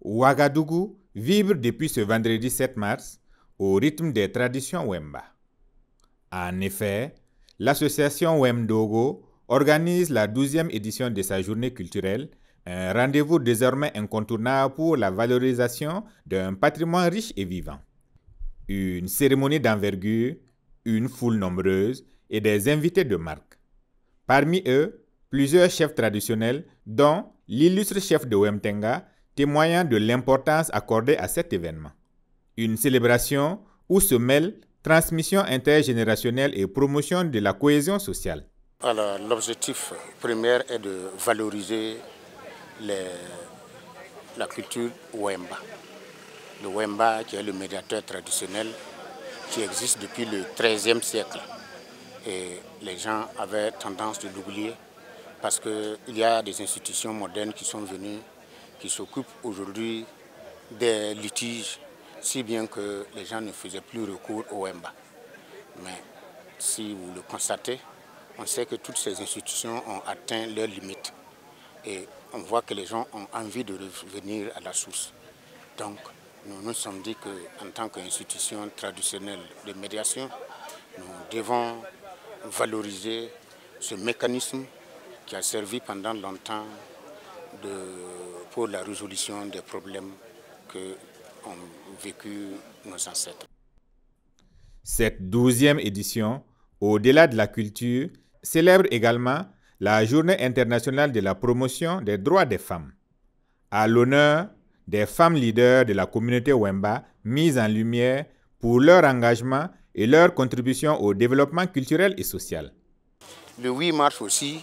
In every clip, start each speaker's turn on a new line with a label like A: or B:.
A: Ouagadougou vibre depuis ce vendredi 7 mars au rythme des traditions Wemba. En effet, l'association Wemdogo organise la 12e édition de sa journée culturelle, un rendez-vous désormais incontournable pour la valorisation d'un patrimoine riche et vivant. Une cérémonie d'envergure, une foule nombreuse et des invités de marque. Parmi eux, plusieurs chefs traditionnels, dont l'illustre chef de Wemtenga, témoignant de l'importance accordée à cet événement. Une célébration où se mêlent transmission intergénérationnelle et promotion de la cohésion sociale.
B: Alors, l'objectif premier est de valoriser la culture Wemba. Le Wemba qui est le médiateur traditionnel qui existe depuis le XIIIe siècle. Et les gens avaient tendance de l'oublier parce qu'il y a des institutions modernes qui sont venues, qui s'occupent aujourd'hui des litiges, si bien que les gens ne faisaient plus recours au Wemba. Mais si vous le constatez, on sait que toutes ces institutions ont atteint leurs limites. Et on voit que les gens ont envie de revenir à la source. Donc, nous nous sommes dit qu'en tant qu'institution traditionnelle de médiation, nous devons valoriser ce mécanisme qui a servi pendant longtemps pour la résolution des problèmes qu'ont vécu nos ancêtres.
A: Cette 12e édition, au-delà de la culture, célèbre également la Journée internationale de la promotion des droits des femmes, à l'honneur des femmes leaders de la communauté Wemba mises en lumière pour leur engagement et leur contribution au développement culturel et social.
B: Le 8 mars aussi,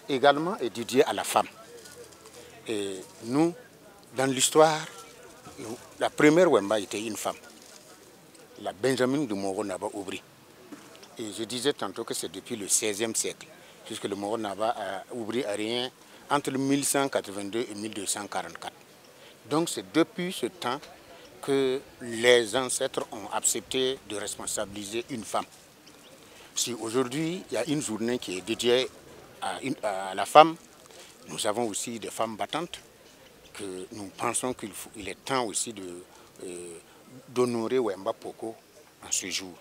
B: également, est dédié à la femme. Et nous, dans l'histoire, la première Wemba était une femme, la Benjamin de Moro Naba Oubri. Et je disais tantôt que c'est depuis le XVIe siècle, puisque le Moro Naba a Oubri a rien entre 1182 et 1244. Donc c'est depuis ce temps que les ancêtres ont accepté de responsabiliser une femme. Si aujourd'hui il y a une journée qui est dédiée à la femme, nous avons aussi des femmes battantes que nous pensons qu'il est temps aussi d'honorer Wemba Poko en ce jour.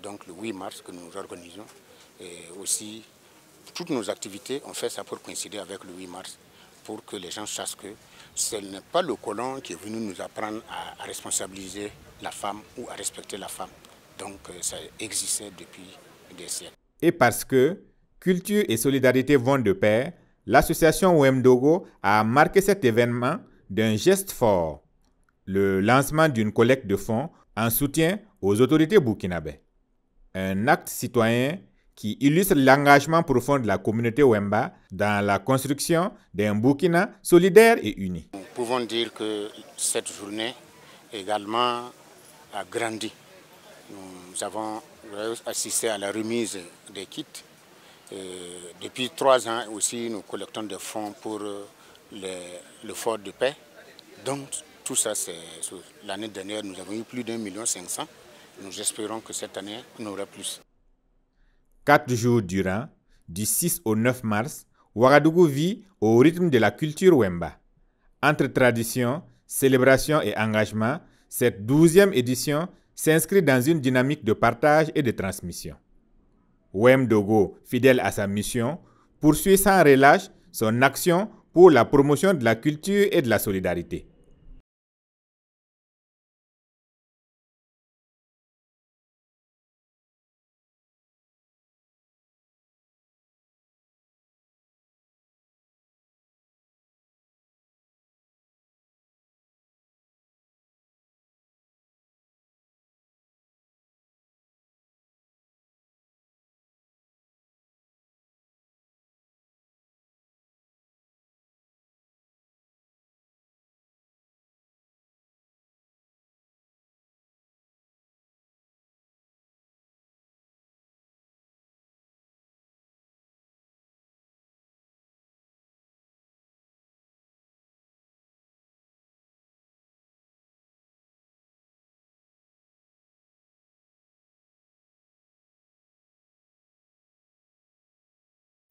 B: Donc le 8 mars que nous organisons, et aussi toutes nos activités, on fait ça pour coïncider avec le 8 mars, pour que les gens sachent que ce n'est pas le colon qui est venu nous apprendre à responsabiliser la femme ou à respecter la femme. Donc ça existait depuis des siècles.
A: Et parce que culture et solidarité vont de pair, l'association Wemdogo a marqué cet événement d'un geste fort, le lancement d'une collecte de fonds en soutien aux autorités burkinabées. Un acte citoyen qui illustre l'engagement profond de la communauté Wemba dans la construction d'un Burkina solidaire et uni.
B: Nous pouvons dire que cette journée également a grandi. Nous avons assisté à la remise des kits. Depuis 3 ans aussi, nous collectons des fonds pour le fort de paix. Donc tout ça, l'année dernière, nous avons eu plus d'1,5 million. Nous espérons que cette année, on aura plus.
A: 4 jours durant, du 6 au 9 mars, Ouagadougou vit au rythme de la culture Wemba. Entre tradition, célébration et engagement, cette 12e édition s'inscrit dans une dynamique de partage et de transmission. Wemdogo, fidèle à sa mission, poursuit sans relâche son action pour la promotion de la culture et de la solidarité.